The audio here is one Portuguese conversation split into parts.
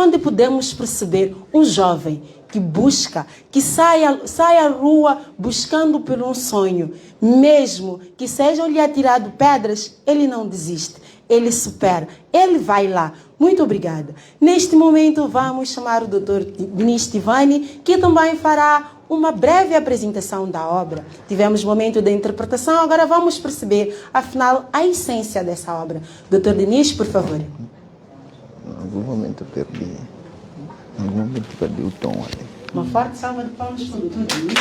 onde podemos perceber um jovem que busca, que sai à rua buscando por um sonho, mesmo que sejam-lhe atirado pedras, ele não desiste, ele supera, ele vai lá. Muito obrigada. Neste momento vamos chamar o Dr. Denis Tivani, que também fará uma breve apresentação da obra. Tivemos momento de interpretação, agora vamos perceber, afinal, a essência dessa obra. Dr. Denis, por favor. Em algum momento perdi o tom ali. Uma forte salva de palmas para o Dr. Denis.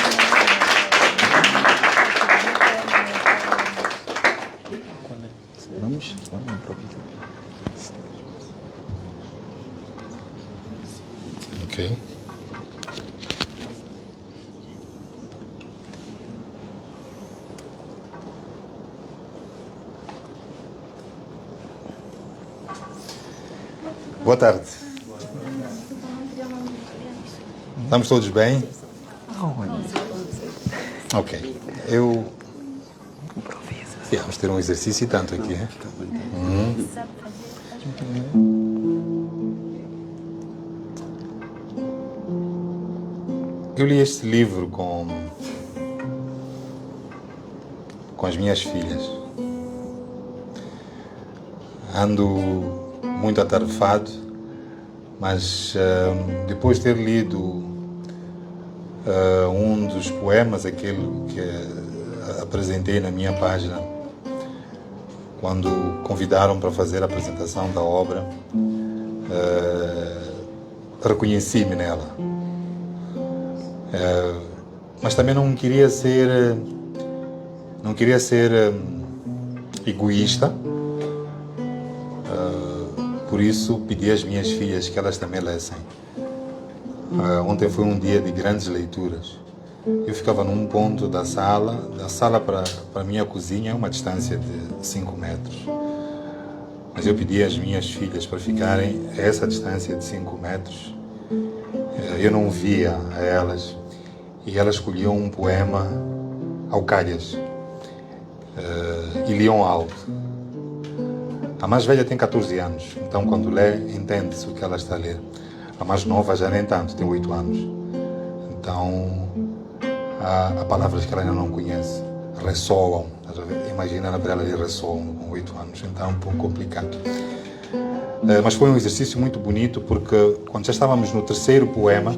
Vamos improvisar. Ok. Boa tarde. Estamos todos bem? Ok. Vamos ter um exercício e tanto aqui, né? Eu li este livro com as minhas filhas. Ando muito atarefado, mas depois de ter lido um dos poemas, aquele que apresentei na minha página, quando convidaram para fazer a apresentação da obra, reconheci-me nela. Mas também não queria ser egoísta, por isso pedi às minhas filhas que elas também lessem. Ontem foi um dia de grandes leituras. Eu ficava num ponto da sala para a minha cozinha é uma distância de 5 metros. Mas eu pedi às minhas filhas para ficarem a essa distância de 5 metros. Eu não via a elas e elas escolhiam um poema ao calhas e liam alto. A mais velha tem 14 anos, então quando lê, entende-se o que ela está a ler. A mais nova já nem tanto, tem 8 anos. Então, há palavras que ela ainda não conhece, ressoam. Imagina para ela ler ressoam com 8 anos, então é um pouco complicado. Mas foi um exercício muito bonito, porque quando já estávamos no terceiro poema,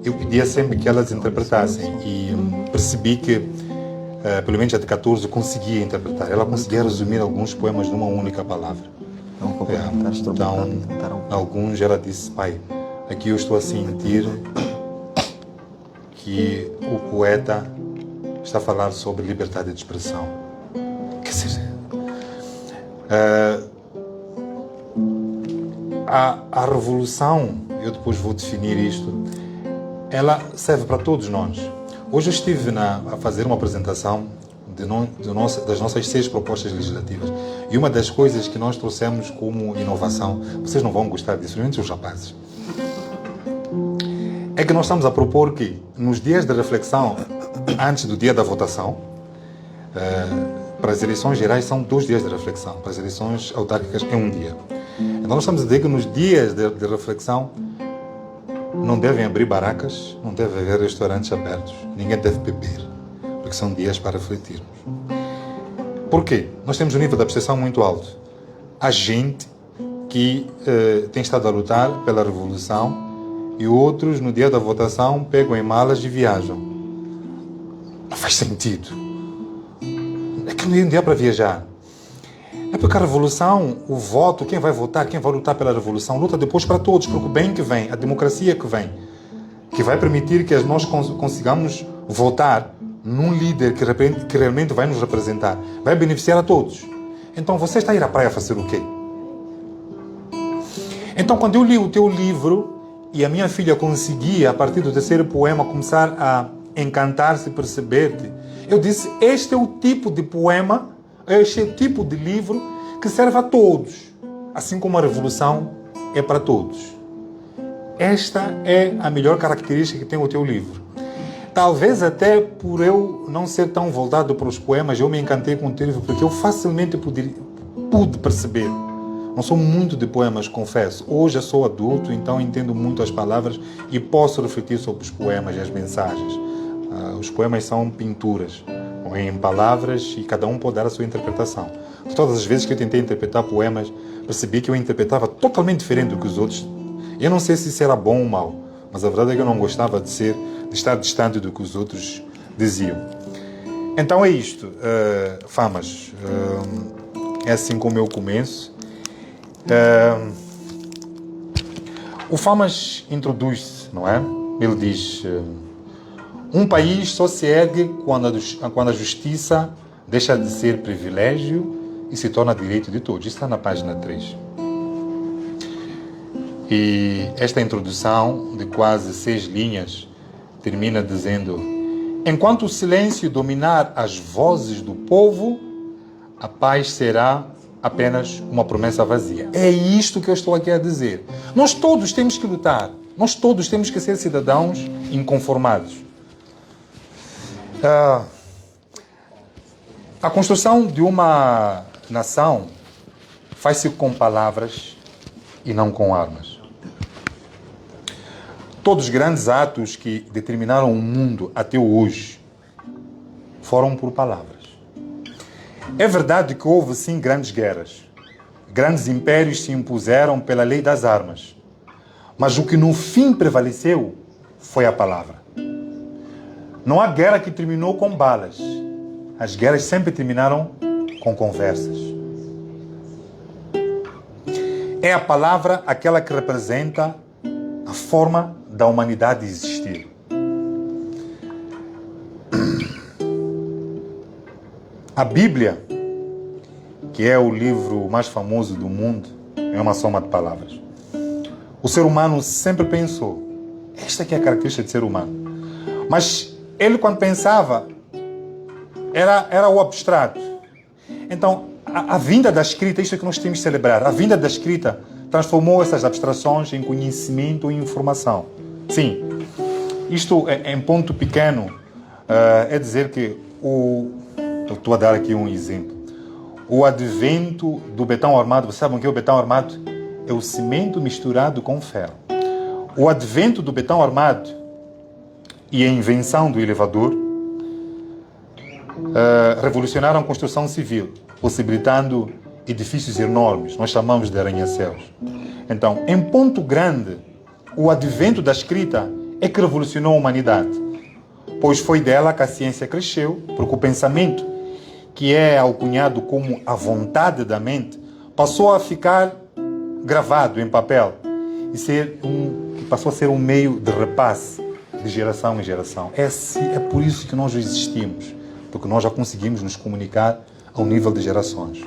eu pedia sempre que elas interpretassem e percebi que, pelo menos a de 14, conseguia interpretar. Ela conseguia resumir alguns poemas numa única palavra. Então, alguns ela disse: pai, aqui eu estou a sentir que o poeta está a falar sobre liberdade de expressão. Quer dizer, a revolução, eu depois vou definir isto, ela serve para todos nós. Hoje eu estive a fazer uma apresentação das nossas 6 propostas legislativas. E uma das coisas que nós trouxemos como inovação, vocês não vão gostar disso, principalmente os rapazes, é que nós estamos a propor que nos dias de reflexão, antes do dia da votação, para as eleições gerais são 2 dias de reflexão, para as eleições autárquicas é 1 dia. Então nós estamos a dizer que nos dias de reflexão não devem abrir barracas, não deve haver restaurantes abertos, ninguém deve beber, porque são dias para refletirmos. Por quê? Nós temos um nível de abstração muito alto. Há gente que tem estado a lutar pela revolução e outros, no dia da votação, pegam em malas e viajam. Não faz sentido. É que não dá para viajar. É porque a revolução, o voto, quem vai votar, quem vai lutar pela revolução, luta depois para todos, porque o bem que vem, a democracia que vem, que vai permitir que nós consigamos votar num líder que realmente vai nos representar, vai beneficiar a todos. Então você está a ir à praia fazer o quê? Então quando eu li o teu livro e a minha filha conseguia, a partir do terceiro poema, começar a encantar-se, perceber-te, eu disse, este é o tipo de poema, este é o tipo de livro que serve a todos, assim como a revolução é para todos. Esta é a melhor característica que tem o teu livro. Talvez até por eu não ser tão voltado para os poemas, eu me encantei com o teu livro, porque eu facilmente pude perceber Não sou muito de poemas, confesso. Hoje eu sou adulto, então entendo muito as palavras e posso refletir sobre os poemas e as mensagens. Os poemas são pinturas, em palavras, e cada um pode dar a sua interpretação. Todas as vezes que eu tentei interpretar poemas, percebi que eu interpretava totalmente diferente do que os outros. Eu não sei se isso era bom ou mau, mas a verdade é que eu não gostava de estar distante do que os outros diziam. Então é isto, Famas. É assim como eu começo. O Famas introduz-se, não é? Ele diz: um país só se ergue quando a justiça deixa de ser privilégio e se torna direito de todos. Isso está na página 3. E esta introdução de quase 6 linhas termina dizendo: enquanto o silêncio dominar as vozes do povo, a paz será apenas uma promessa vazia. É isto que eu estou aqui a dizer. Nós todos temos que lutar. Nós todos temos que ser cidadãos inconformados. A construção de uma nação faz-se com palavras e não com armas. Todos os grandes atos que determinaram o mundo até hoje foram por palavras. É verdade que houve, sim, grandes guerras. Grandes impérios se impuseram pela lei das armas. Mas o que no fim prevaleceu foi a palavra. Não há guerra que terminou com balas. As guerras sempre terminaram com conversas. É a palavra aquela que representa a forma da humanidade existir. A Bíblia, que é o livro mais famoso do mundo, é uma soma de palavras. O ser humano sempre pensou, esta que é a característica de ser humano. Mas ele, quando pensava, era o abstrato. Então, a vinda da escrita, isto é que nós temos de celebrar, a vinda da escrita transformou essas abstrações em conhecimento e informação. Sim, isto em ponto pequeno é dizer que eu estou a dar aqui um exemplo. O advento do betão armado, vocês sabem o que é o betão armado? É o cimento misturado com ferro. O advento do betão armado e a invenção do elevador revolucionaram a construção civil, possibilitando edifícios enormes. Nós chamamos de arranha-céus. Então, em ponto grande, o advento da escrita é que revolucionou a humanidade, pois foi dela que a ciência cresceu, porque o pensamento, que é alcunhado como a vontade da mente, passou a ficar gravado em papel e passou a ser um meio de repasse de geração em geração. É por isso que nós existimos, porque nós já conseguimos nos comunicar ao nível de gerações.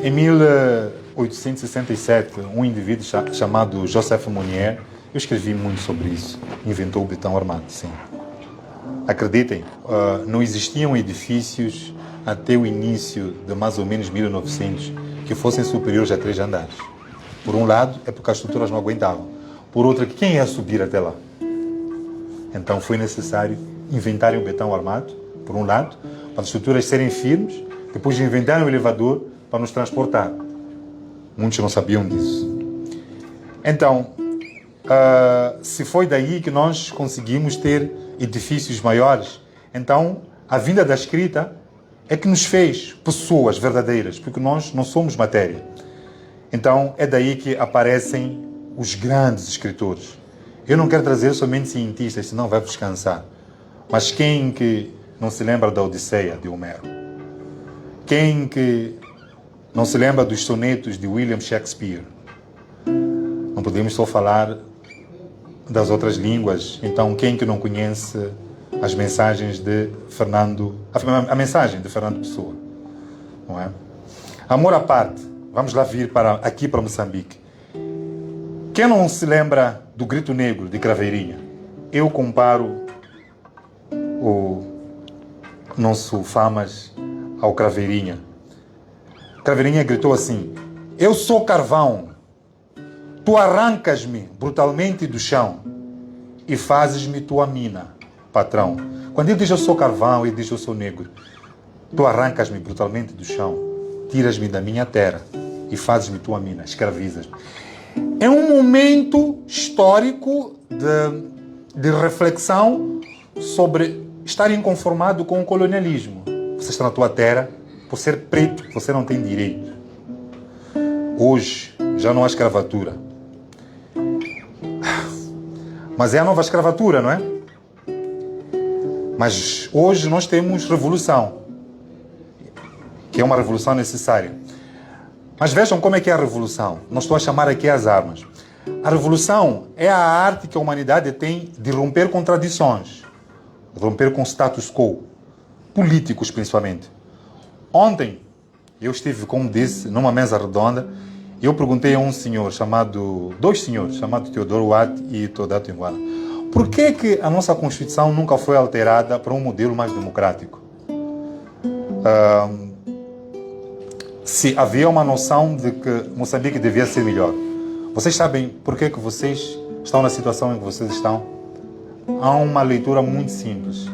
Em 1867, um indivíduo chamado Joseph Monnier, eu escrevi muito sobre isso, inventou o betão armado, sim. Acreditem, não existiam edifícios até o início de mais ou menos 1900 que fossem superiores a 3 andares. Por um lado, é porque as estruturas não aguentavam. Por outro, quem ia subir até lá? Então foi necessário inventarem o betão armado, por um lado, para as estruturas serem firmes, depois inventaram o elevador para nos transportar. Muitos não sabiam disso. Então, se foi daí que nós conseguimos ter edifícios maiores, então a vinda da escrita é que nos fez pessoas verdadeiras, porque nós não somos matéria. Então é daí que aparecem os grandes escritores. Eu não quero trazer somente cientistas, senão vai vos cansar. Mas quem que não se lembra da Odisseia de Homero? Quem que não se lembra dos sonetos de William Shakespeare? Não podemos só falar das outras línguas. Então, quem que não conhece as mensagens de a mensagem de Fernando Pessoa? Não é? Amor à parte, vamos lá vir aqui para Moçambique. Quem não se lembra do Grito Negro de Craveirinha? Eu comparo o nosso Famas ao Craveirinha. Craveirinha gritou assim: eu sou carvão, tu arrancas-me brutalmente do chão e fazes-me tua mina, patrão. Quando ele diz eu sou carvão, ele diz eu sou negro. Tu arrancas-me brutalmente do chão, tiras-me da minha terra e fazes-me tua mina, escravizas. É um momento histórico de reflexão sobre estar inconformado com o colonialismo. Você está na tua terra, por ser preto, você não tem direito. Hoje já não há escravatura. Mas é a nova escravatura, não é? Mas hoje nós temos revolução, que é uma revolução necessária. Mas vejam como é que é a revolução. Não estou a chamar aqui as armas. A revolução é a arte que a humanidade tem de romper contradições, romper com status quo, políticos principalmente. Ontem, eu estive, como disse, numa mesa redonda, e eu perguntei a dois senhores, chamados Teodoro Watt e Teodato Nguana, por que a nossa Constituição nunca foi alterada para um modelo mais democrático? Se havia uma noção de que Moçambique devia ser melhor. Vocês sabem por que vocês estão na situação em que vocês estão? Há uma leitura muito simples.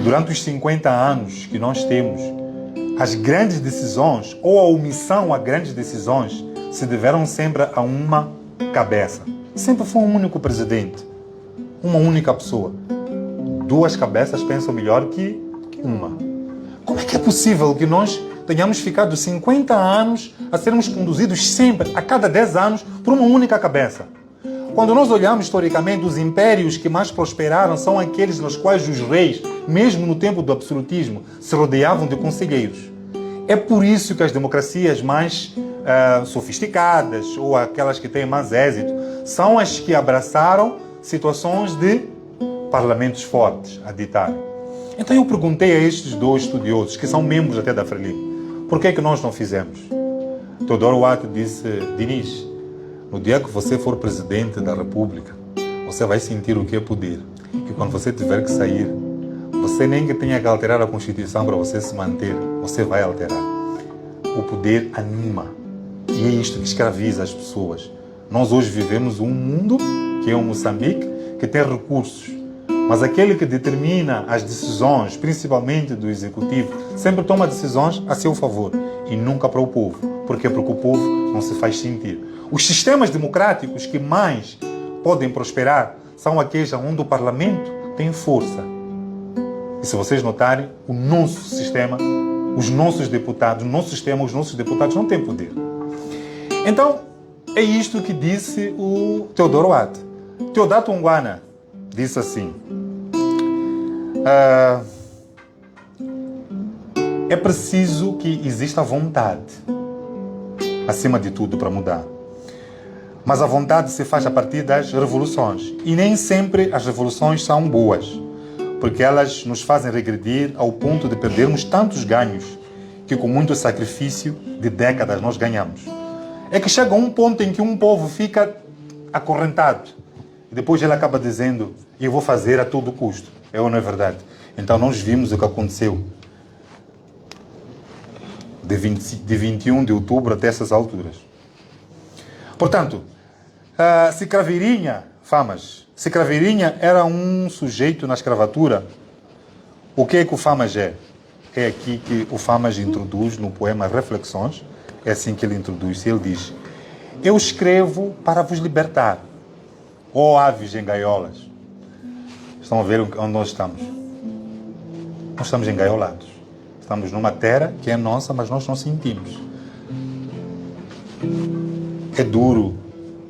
Durante os 50 anos que nós temos, as grandes decisões, ou a omissão a grandes decisões, se deveram sempre a uma cabeça. Sempre foi um único presidente, uma única pessoa. Duas cabeças pensam melhor que uma. Como é que é possível que nós tenhamos ficado 50 anos a sermos conduzidos sempre, a cada 10 anos, por uma única cabeça? Quando nós olhamos historicamente, os impérios que mais prosperaram são aqueles nos quais os reis, mesmo no tempo do absolutismo, se rodeavam de conselheiros. É por isso que as democracias mais sofisticadas, ou aquelas que têm mais êxito, são as que abraçaram situações de parlamentos fortes a ditar. Então eu perguntei a estes dois estudiosos, que são membros até da Frelimo, por que é que nós não fizemos? Teodoro Watt disse: Diniz, no dia que você for presidente da República, você vai sentir o que é poder. E quando você tiver que sair, você nem que tenha que alterar a Constituição para você se manter, você vai alterar. O poder anima. E é isto que escraviza as pessoas. Nós hoje vivemos um mundo, que é um Moçambique, que tem recursos. Mas aquele que determina as decisões, principalmente do Executivo, sempre toma decisões a seu favor e nunca para o povo. Por quê? Porque o povo não se faz sentir. Os sistemas democráticos que mais podem prosperar são aqueles onde o Parlamento tem força. E se vocês notarem, o nosso sistema, os nossos deputados, o nosso sistema, os nossos deputados não têm poder. Então, é isto que disse o Teodoro Watt. Teodato Nguana disse assim: é preciso que exista vontade, acima de tudo, para mudar. Mas a vontade se faz a partir das revoluções. E nem sempre as revoluções são boas, porque elas nos fazem regredir ao ponto de perdermos tantos ganhos que com muito sacrifício de décadas nós ganhamos. É que chega um ponto em que um povo fica acorrentado e depois ele acaba dizendo: eu vou fazer a todo custo. É ou não é verdade? Então nós vimos o que aconteceu de 21 de outubro até essas alturas. Portanto, se Craveirinha era um sujeito na escravatura, o que é que o Famas é? É aqui que o Famas introduz no poema Reflexões. É assim que ele introduz. Ele diz: eu escrevo para vos libertar, ó aves em gaiolas. Estão a ver onde nós estamos? Nós estamos engaiolados. Estamos numa terra que é nossa, mas nós não sentimos. É duro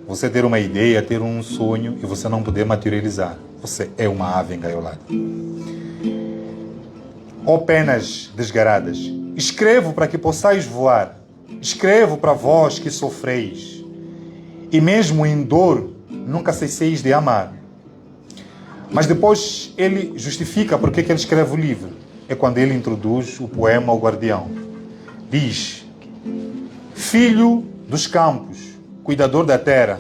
você ter uma ideia, ter um sonho e você não poder materializar. Você é uma ave engaiolada. Ó penas desgaradas, escrevo para que possais voar. Escrevo para vós que sofreis. E mesmo em dor, nunca cesseis de amar. Mas depois ele justifica porque que ele escreve o livro. É quando ele introduz o poema O Guardião. Diz: filho dos campos, cuidador da terra,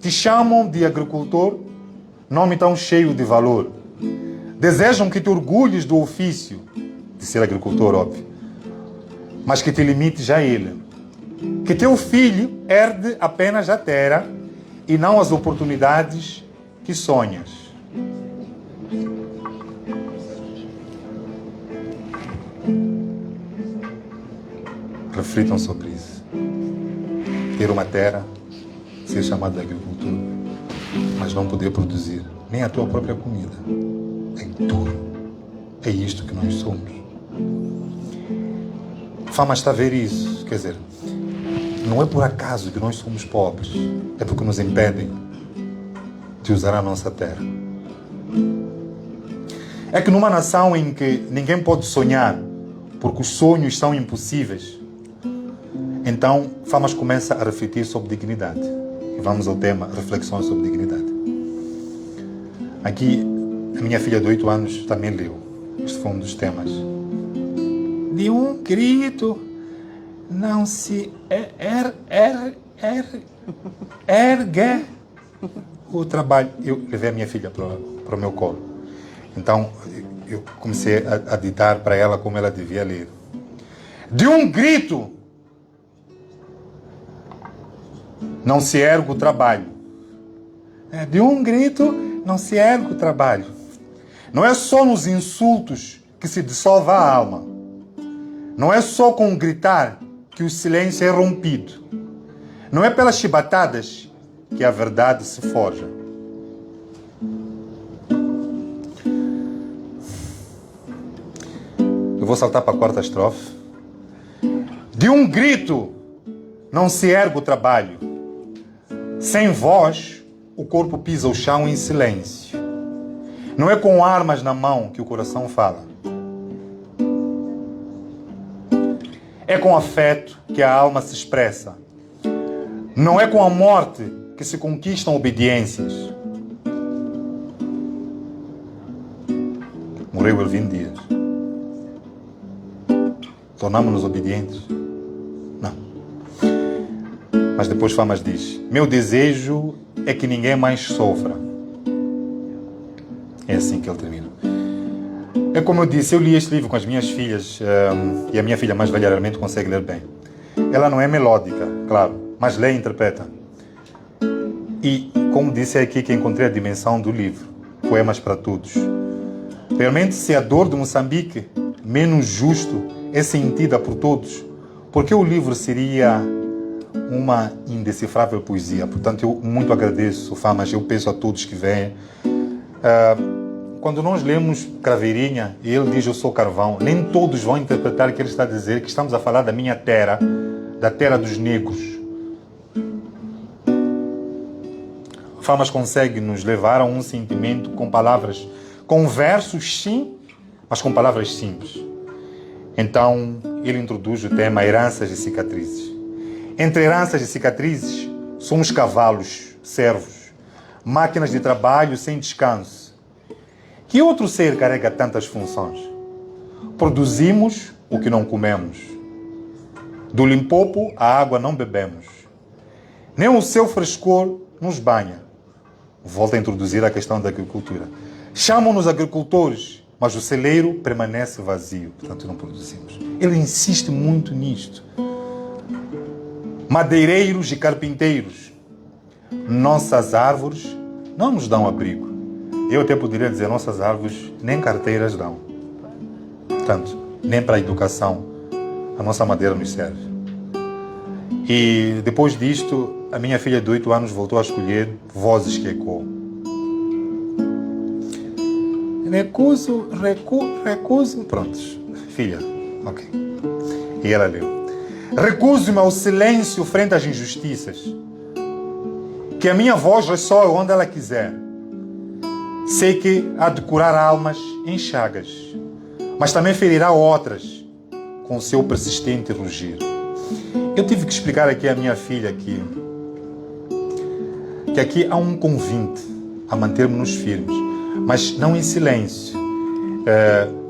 te chamam de agricultor, nome tão cheio de valor. Desejam que te orgulhes do ofício de ser agricultor, óbvio, mas que te limites a ele. Que teu filho herde apenas a terra e não as oportunidades que sonhas. Reflitam sobre isso. ter uma terra, ser chamado de agricultor, mas não poder produzir nem a tua própria comida. É duro. É isto que nós somos. Fama está a ver isso. Quer dizer, não é por acaso que nós somos pobres, é porque nos impedem de usar a nossa terra. É que numa nação em que ninguém pode sonhar, porque os sonhos são impossíveis, então Famas começa a refletir sobre dignidade. E vamos ao tema, reflexões sobre dignidade. Aqui, a minha filha de 8 anos também leu. Este foi um dos temas. De um grito, não se ergue o trabalho. Eu levei a minha filha para o meu colo. Então, eu comecei a ditar para ela como ela devia ler. De um grito, não se ergue o trabalho. De um grito, não se ergue o trabalho. Não é só nos insultos que se dissolve a alma. Não é só com gritar que o silêncio é rompido. Não é pelas chibatadas que a verdade se forja. Eu vou saltar para a quarta estrofe. De um grito não se ergue o trabalho. Sem voz, o corpo pisa o chão em silêncio. Não é com armas na mão que o coração fala. É com afeto que a alma se expressa. Não é com a morte que se conquistam obediências. Morreu Elvin Dias. Tornamos-nos obedientes? Não. Mas depois Famas diz: meu desejo é que ninguém mais sofra. É assim que ele termina. É como eu disse, eu li este livro com as minhas filhas e a minha filha mais velha realmente consegue ler bem. Ela não é melódica, claro, mas lê e interpreta. E, como disse, é aqui que encontrei a dimensão do livro. Poemas para todos. Realmente, se a dor de Moçambique, menos justo, é sentida por todos, porque o livro seria uma indecifrável poesia. Portanto, eu muito agradeço, Famas, eu peço a todos que vêm. Quando nós lemos Craveirinha e ele diz eu sou carvão, nem todos vão interpretar que ele está a dizer que estamos a falar da minha terra, da terra dos negros. Famas consegue nos levar a um sentimento com palavras, com versos sim, mas com palavras simples. Então, ele introduz o tema heranças e cicatrizes. Entre heranças e cicatrizes, somos cavalos, servos, máquinas de trabalho sem descanso. Que outro ser carrega tantas funções? Produzimos o que não comemos. Do Limpopo, a água não bebemos. Nem o seu frescor nos banha. Volto a introduzir a questão da agricultura. Chamam-nos agricultores, mas o celeiro permanece vazio. Portanto, não produzimos. Ele insiste muito nisto. Madeireiros e carpinteiros. Nossas árvores não nos dão abrigo. Eu até poderia dizer, nossas árvores nem carteiras dão. Portanto, nem para a educação a nossa madeira nos serve. E depois disto, a minha filha de 8 anos voltou a escolher Vozes que Ecoam. Recuso. Prontos. Filha, ok. E ela leu. Recuso-me ao silêncio frente às injustiças. Que a minha voz ressoe onde ela quiser. Sei que há de curar almas em chagas, mas também ferirá outras com o seu persistente rugir. Eu tive que explicar aqui à minha filha que aqui há um convite a mantermos-nos firmes, mas não em silêncio,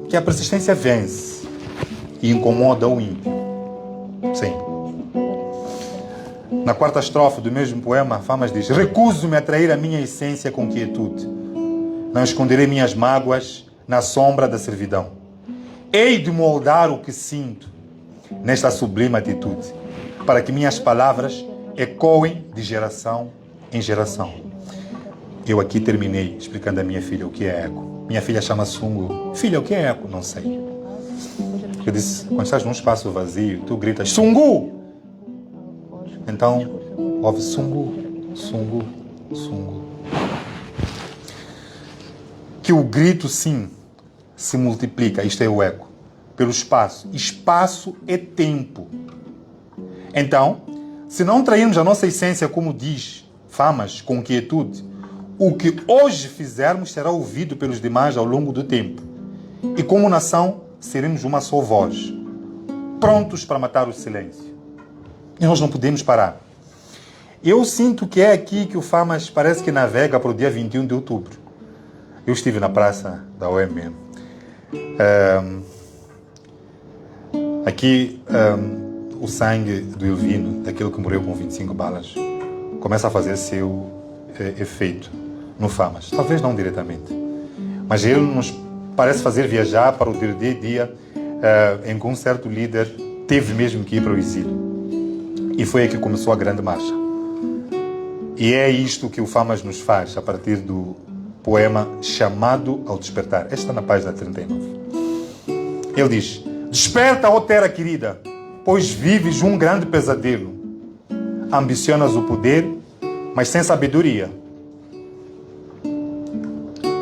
que a persistência vence e incomoda o ímpio. Sim. Na quarta estrofe do mesmo poema, Famas diz: recuso-me a trair a minha essência com quietude. Não esconderei minhas mágoas na sombra da servidão. Hei de moldar o que sinto nesta sublime atitude, para que minhas palavras ecoem de geração em geração. Eu aqui terminei explicando à minha filha o que é eco. Minha filha chama Sungu. Filha, o que é eco? Não sei. Eu disse, quando estás num espaço vazio, tu gritas, Sungu! Então, houve sungu, sungu, sungu. Que o grito, sim, se multiplica, isto é o eco, pelo espaço. Espaço é tempo. Então, se não trairmos a nossa essência, como diz Famas, com quietude, o que hoje fizermos será ouvido pelos demais ao longo do tempo. E como nação, seremos uma só voz, prontos para matar o silêncio. E nós não podemos parar. Eu sinto que é aqui que o Famas parece que navega para o dia 21 de outubro. Eu estive na praça da OMM. Aqui, o sangue do Elvino, daquele que morreu com 25 balas, começa a fazer seu efeito no Famas. Talvez não diretamente. Mas ele nos parece fazer viajar para o dia a dia em que um certo líder teve mesmo que ir para o exílio. E foi aí que começou a grande marcha. E é isto que o Famas nos faz a partir do poema Chamado ao Despertar. Esta na página 39. Ele diz: desperta, ó terra querida, pois vives um grande pesadelo. Ambicionas o poder, mas sem sabedoria.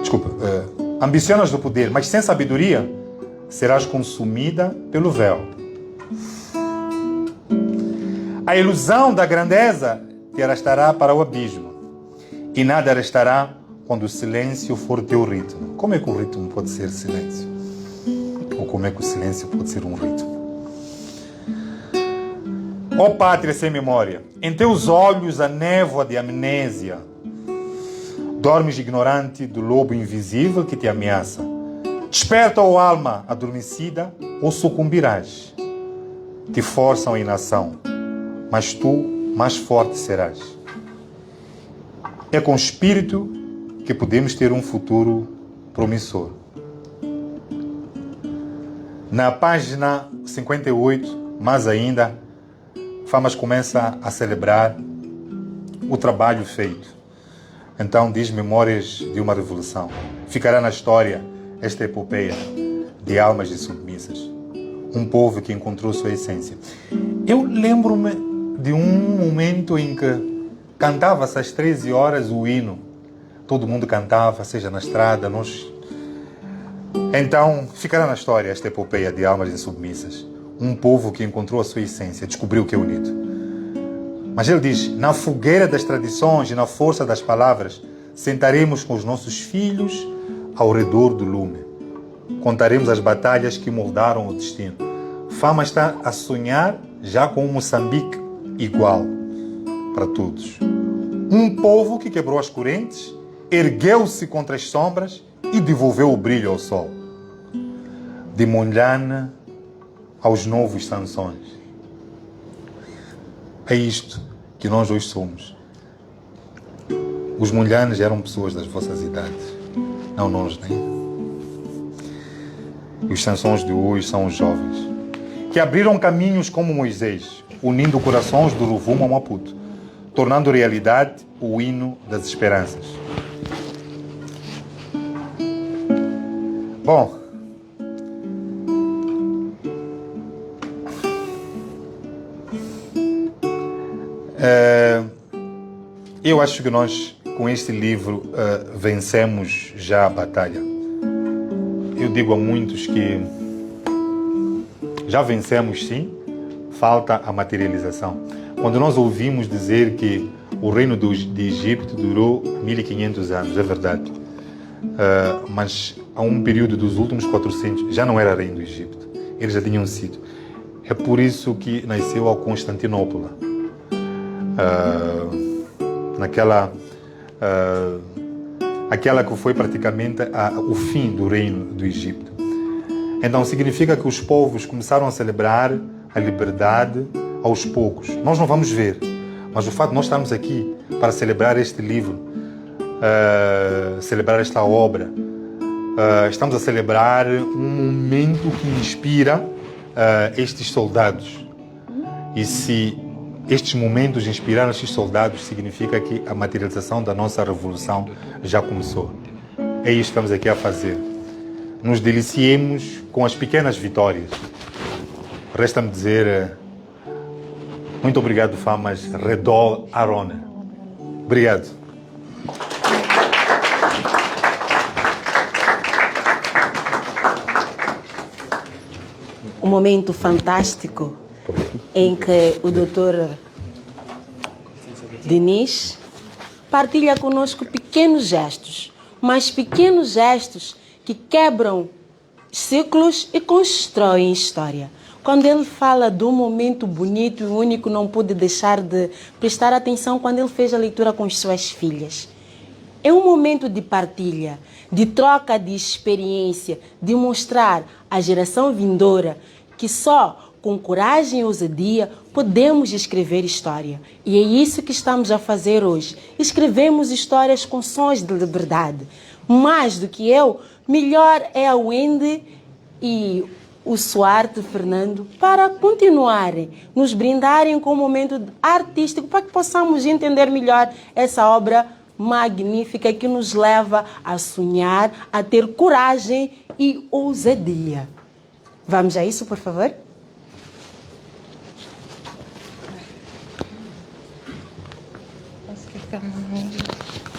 Desculpa. Ambicionas o poder, mas sem sabedoria, serás consumida pelo véu. A ilusão da grandeza te arrastará para o abismo, e nada restará quando o silêncio for teu ritmo. Como é que o ritmo pode ser silêncio? Ou como é que o silêncio pode ser um ritmo? Ó pátria sem memória, em teus olhos a névoa de amnésia. Dormes ignorante do lobo invisível que te ameaça. Desperta, ó alma adormecida, ou sucumbirás. Te forçam a inação, mas tu mais forte serás. É com espírito que podemos ter um futuro promissor. Na página 58, mais ainda, Famas começa a celebrar o trabalho feito. Então diz Memórias de uma Revolução. Ficará na história esta epopeia de almas insubmissas. Um povo que encontrou sua essência. Eu lembro-me de um momento em que cantava-se às 13 horas o hino. Todo mundo cantava, seja na estrada, nós... Então, ficará na história esta epopeia de almas insubmissas. Um povo que encontrou a sua essência, descobriu o que é unido. Mas ele diz, na fogueira das tradições e na força das palavras, sentaremos com os nossos filhos ao redor do lume. Contaremos as batalhas que moldaram o destino. Fama está a sonhar já com um Moçambique igual para todos. Um povo que quebrou as correntes, ergueu-se contra as sombras e devolveu o brilho ao sol. De Mondlane aos novos Sansões. É isto que nós hoje somos. Os Mondlanes eram pessoas das vossas idades, não nós, nem. E os Sansões de hoje são os jovens, que abriram caminhos como Moisés, unindo corações do Rovuma ao Maputo, tornando realidade o hino das esperanças. Bom, eu acho que nós, com este livro, vencemos já a batalha. Eu digo a muitos que já vencemos, sim, falta a materialização. Quando nós ouvimos dizer que o reino de Egito durou 1500 anos, é verdade. Mas há um período dos últimos 400, já não era reino do Egito. Eles já tinham sido. É por isso que nasceu a Constantinopla. Aquela que foi praticamente o fim do reino do Egito. Então significa que os povos começaram a celebrar a liberdade aos poucos. Nós não vamos ver, mas o fato de nós estarmos aqui para celebrar este livro, celebrar esta obra, estamos a celebrar um momento que inspira estes soldados. E se estes momentos inspiraram estes soldados, significa que a materialização da nossa revolução já começou. É isso que estamos aqui a fazer. Nos deliciemos com as pequenas vitórias. Resta-me dizer Muito obrigado, Famas Redol Arona. Obrigado. Um momento fantástico em que o Dr. Diniz partilha conosco pequenos gestos, mas pequenos gestos que quebram ciclos e constroem história. Quando ele fala de um momento bonito e único, não pude deixar de prestar atenção quando ele fez a leitura com as suas filhas. É um momento de partilha, de troca de experiência, de mostrar à geração vindoura que só com coragem e ousadia podemos escrever história. E é isso que estamos a fazer hoje. Escrevemos histórias com sons de liberdade. Mais do que eu, melhor é a Wendy e o Suarte Fernando para continuarem, nos brindarem com um momento artístico para que possamos entender melhor essa obra magnífica que nos leva a sonhar, a ter coragem e ousadia. Vamos a isso, por favor? Posso ficar no meio?